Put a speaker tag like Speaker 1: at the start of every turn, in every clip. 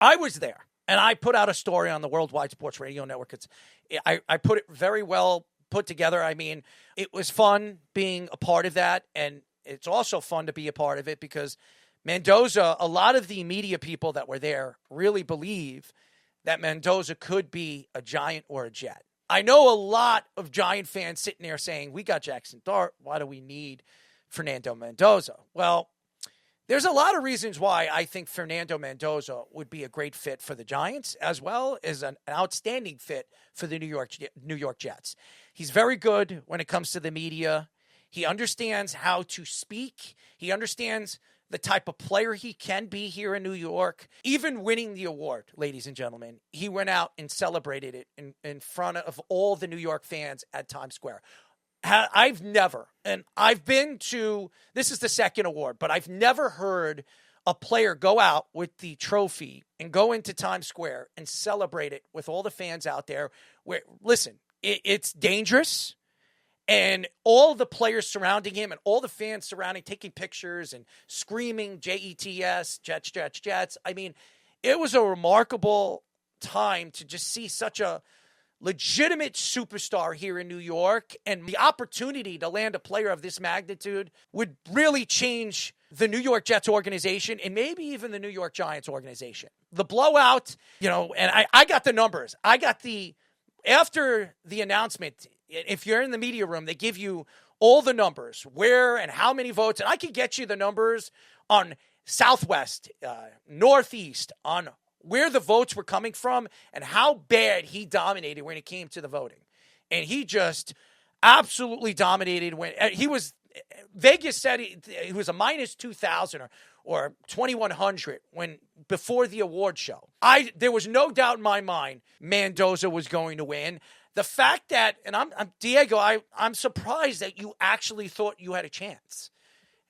Speaker 1: I was there, and I put out a story on the Worldwide Sports Radio Network. I put it very well put together. I mean, it was fun being a part of that, and it's also fun to be a part of it because Mendoza, a lot of the media people that were there really believe that Mendoza could be a Giant or a Jet. I know a lot of Giant fans sitting there saying, we got Jaxson Dart. Why do we need Fernando Mendoza? Well, there's a lot of reasons why I think Fernando Mendoza would be a great fit for the Giants, as well as an outstanding fit for the New York Jets. He's very good when it comes to the media. He understands how to speak. He understands the type of player he can be here in New York. Even winning the award, ladies and gentlemen, he went out and celebrated it in front of all the New York fans at Times Square. I've never, and I've been to, this is the second award, but I've never heard a player go out with the trophy and go into Times Square and celebrate it with all the fans out there. Where, listen, it's dangerous. And all the players surrounding him and all the fans surrounding, taking pictures and screaming Jets, Jets, Jets, Jets. I mean, it was a remarkable time to just see such a legitimate superstar here in New York. And the opportunity to land a player of this magnitude would really change the New York Jets organization and maybe even the New York Giants organization. The blowout, and I got the numbers. After the announcement, if you're in the media room, they give you all the numbers, where and how many votes. And I can get you the numbers on Southwest, Northeast, on where the votes were coming from and how bad he dominated when it came to the voting. And he just absolutely dominated when he was, Vegas said he was a minus 2,000 or 2,100 before the award show. There was no doubt in my mind Mendoza was going to win. The fact that, and I'm Diego, I'm surprised that you actually thought you had a chance.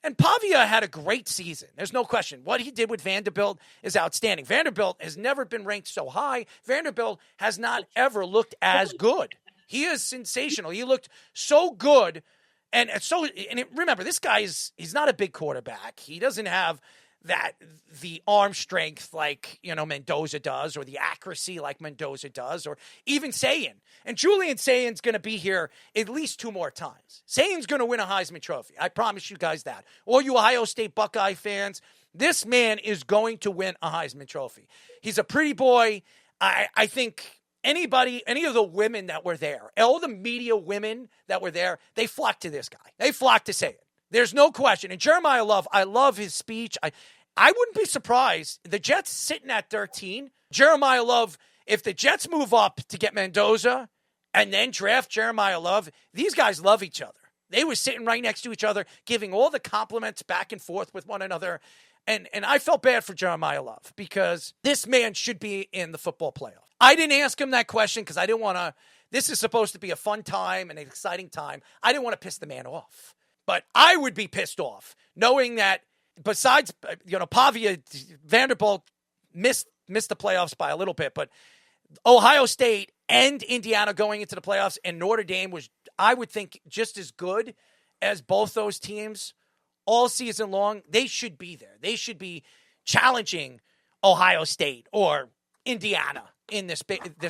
Speaker 1: And Pavia had a great season. There's no question. What he did with Vanderbilt is outstanding. Vanderbilt has never been ranked so high. Vanderbilt has not ever looked as good. He is sensational. He looked so good. Remember, this guy he's not a big quarterback. He doesn't have the arm strength like, Mendoza does, or the accuracy like Mendoza does, or even Sayin. And Julian Sayin's going to be here at least 2 more times. Sayin's going to win a Heisman Trophy. I promise you guys that. All you Ohio State Buckeye fans, this man is going to win a Heisman Trophy. He's a pretty boy. I think any of the women that were there, all the media women that were there, they flocked to this guy. They flocked to Sayin. There's no question. And Jeremiyah Love, I love his speech. I wouldn't be surprised. The Jets sitting at 13. Jeremiyah Love, if the Jets move up to get Mendoza and then draft Jeremiyah Love, these guys love each other. They were sitting right next to each other, giving all the compliments back and forth with one another. And I felt bad for Jeremiyah Love because this man should be in the football playoff. I didn't ask him that question because I didn't want to. This is supposed to be a fun time and an exciting time. I didn't want to piss the man off. But I would be pissed off knowing that besides, Pavia, Vanderbilt missed the playoffs by a little bit, but Ohio State and Indiana going into the playoffs, and Notre Dame was, I would think, just as good as both those teams all season long. They should be there. They should be challenging Ohio State or Indiana in this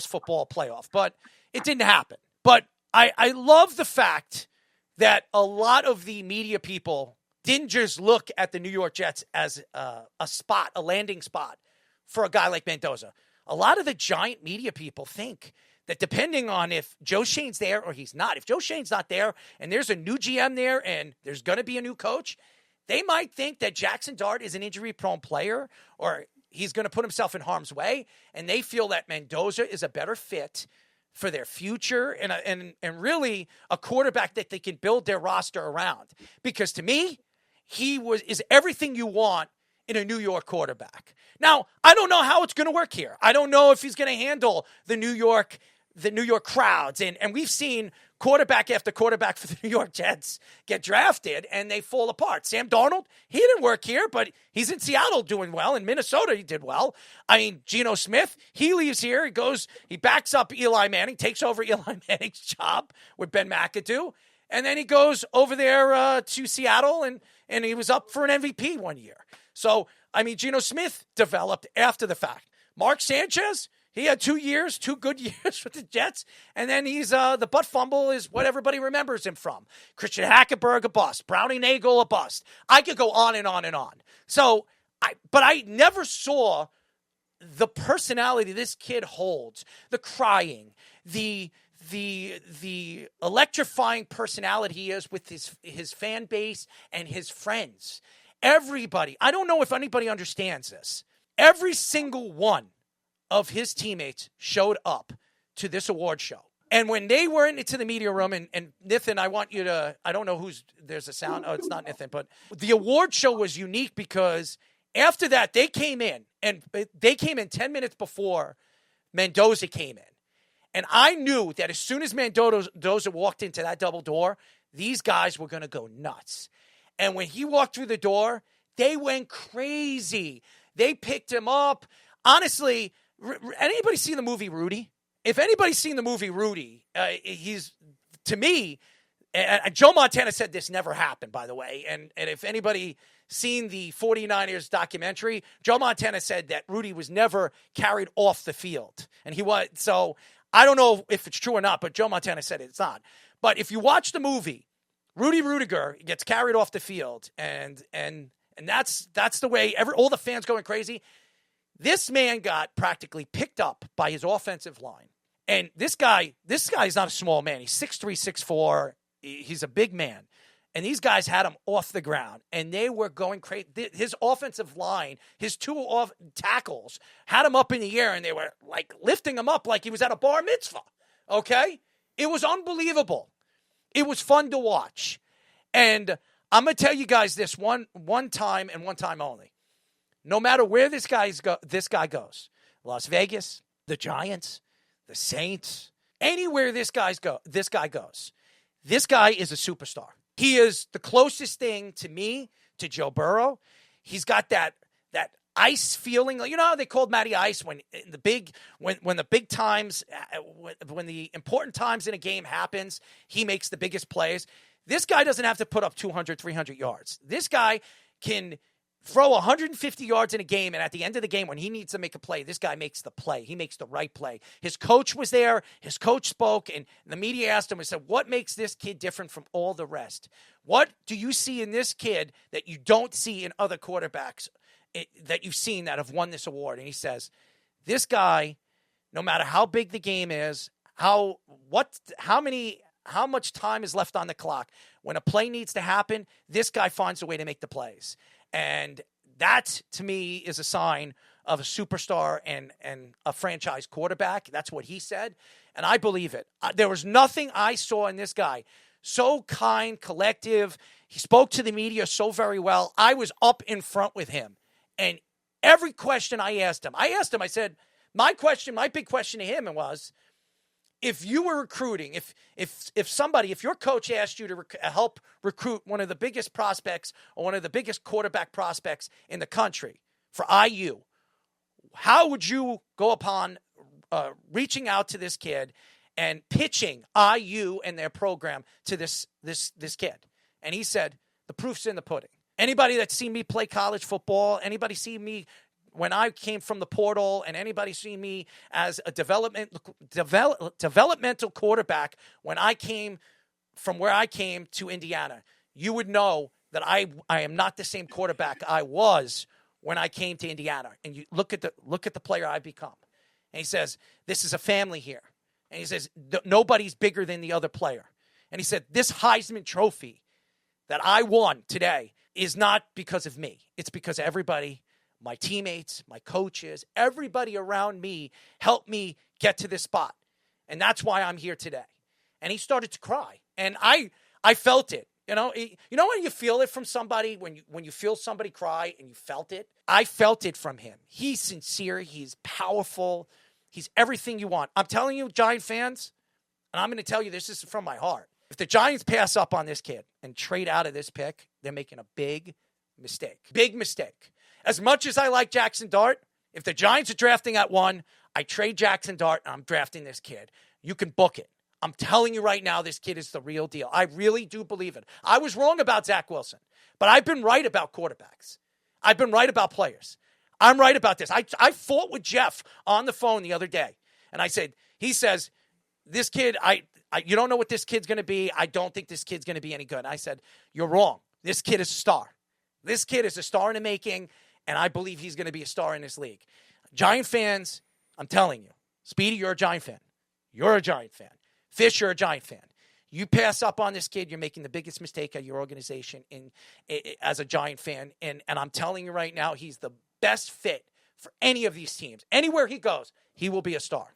Speaker 1: football playoff, but it didn't happen. But I love the fact that a lot of the media people didn't just look at the New York Jets as a landing spot for a guy like Mendoza. A lot of the Giant media people think that depending on if Joe Shane's there or he's not, if Joe Shane's not there and there's a new GM there and there's going to be a new coach, they might think that Jaxson Dart is an injury-prone player or he's going to put himself in harm's way, and they feel that Mendoza is a better fit for their future and really a quarterback that they can build their roster around. Because to me, he is everything you want in a New York quarterback. Now, I don't know how it's going to work here. I don't know if he's going to handle the New York crowds. And we've seen quarterback after quarterback for the New York Jets get drafted and they fall apart. Sam Darnold, he didn't work here, but he's in Seattle doing well. In Minnesota, he did well. I mean, Geno Smith, he leaves here. He backs up Eli Manning, takes over Eli Manning's job with Ben McAdoo. And then he goes over there to Seattle and he was up for an MVP one year. So, I mean, Geno Smith developed after the fact. Mark Sanchez, he had 2 years, 2 good years with the Jets, and then he's the butt fumble is what everybody remembers him from. Christian Hackenberg, a bust. Brownie Nagel, a bust. I could go on and on and on. So, but I never saw the personality this kid holds, the crying, the electrifying personality he is with his fan base and his friends. Everybody, I don't know if anybody understands this. Every single one of his teammates showed up to this award show. And when they were into the media room, and Nathan, I want you to, I don't know there's a sound. Oh, it's not Nathan, but the award show was unique because after that, they came in 10 minutes before Mendoza came in. And I knew that as soon as Mendoza walked into that double door, these guys were going to go nuts. And when he walked through the door, they went crazy. They picked him up. Honestly, anybody seen the movie Rudy? If anybody's seen the movie Rudy, he's, to me, Joe Montana said this never happened, by the way. And if anybody seen the 49ers documentary, Joe Montana said that Rudy was never carried off the field. And he was, so I don't know if it's true or not, but Joe Montana said it's not. But if you watch the movie, Rudy Rudiger gets carried off the field, and that's the way all the fans going crazy. This man got practically picked up by his offensive line. And this guy is not a small man. He's 6'3", 6'4". He's a big man. And these guys had him off the ground, and they were going crazy. His offensive line, his 2 tackles, had him up in the air, and they were like lifting him up like he was at a bar mitzvah. Okay? It was unbelievable. It was fun to watch. And I'm going to tell you guys this one time and one time only. No matter where this guy goes, Las Vegas, the Giants, the Saints, anywhere this guy goes, this guy is a superstar. He is the closest thing to me, to Joe Burrow. He's got that ice feeling. You know how they called Matty Ice when the big times, when the important times in a game happens, he makes the biggest plays. This guy doesn't have to put up 200, 300 yards. This guy can throw 150 yards in a game, and at the end of the game, when he needs to make a play, this guy makes the play. He makes the right play. His coach was there. His coach spoke, and the media asked him and said, what makes this kid different from all the rest? What do you see in this kid that you don't see in other quarterbacks that you've seen that have won this award? And he says, this guy, no matter how big the game is, how much time is left on the clock, when a play needs to happen, this guy finds a way to make the plays. And that, to me, is a sign of a superstar and a franchise quarterback. That's what he said, and I believe it. There was nothing I saw in this guy. So kind, collective. He spoke to the media so very well. I was up in front with him, and every question I asked him, I said, my big question to him was, if you were recruiting, if your coach asked you to help recruit one of the biggest prospects or one of the biggest quarterback prospects in the country for IU, how would you go upon reaching out to this kid and pitching IU and their program to this kid? And he said, the proof's in the pudding. Anybody that's seen me play college football, anybody see me when I came from the portal, and anybody see me as a developmental quarterback when I came from where I came to Indiana, you would know that I am not the same quarterback I was when I came to Indiana. And you look at the player I've become. And he says, this is a family here. And he says, nobody's bigger than the other player. And he said, this Heisman Trophy that I won today is not because of me. It's because of everybody, my teammates, my coaches, everybody around me helped me get to this spot. And that's why I'm here today. And he started to cry. And I felt it. You know when you feel it from somebody, when you feel somebody cry and you felt it? I felt it from him. He's sincere. He's powerful. He's everything you want. I'm telling you, Giant fans, and I'm going to tell you this is from my heart. If the Giants pass up on this kid and trade out of this pick, they're making a big mistake. Big mistake. As much as I like Jaxson Dart, if the Giants are drafting at 1, I trade Jaxson Dart and I'm drafting this kid. You can book it. I'm telling you right now, this kid is the real deal. I really do believe it. I was wrong about Zach Wilson, but I've been right about quarterbacks. I've been right about players. I'm right about this. I fought with Jeff on the phone the other day, and I said, he says, this kid, you don't know what this kid's going to be. I don't think this kid's going to be any good. And I said, you're wrong. This kid is a star. This kid is a star in the making, and I believe he's going to be a star in this league. Giant fans, I'm telling you, Speedy, you're a Giant fan. You're a Giant fan. Fish, you're a Giant fan. You pass up on this kid, you're making the biggest mistake at your organization as a Giant fan. And I'm telling you right now, he's the best fit for any of these teams. Anywhere he goes, he will be a star.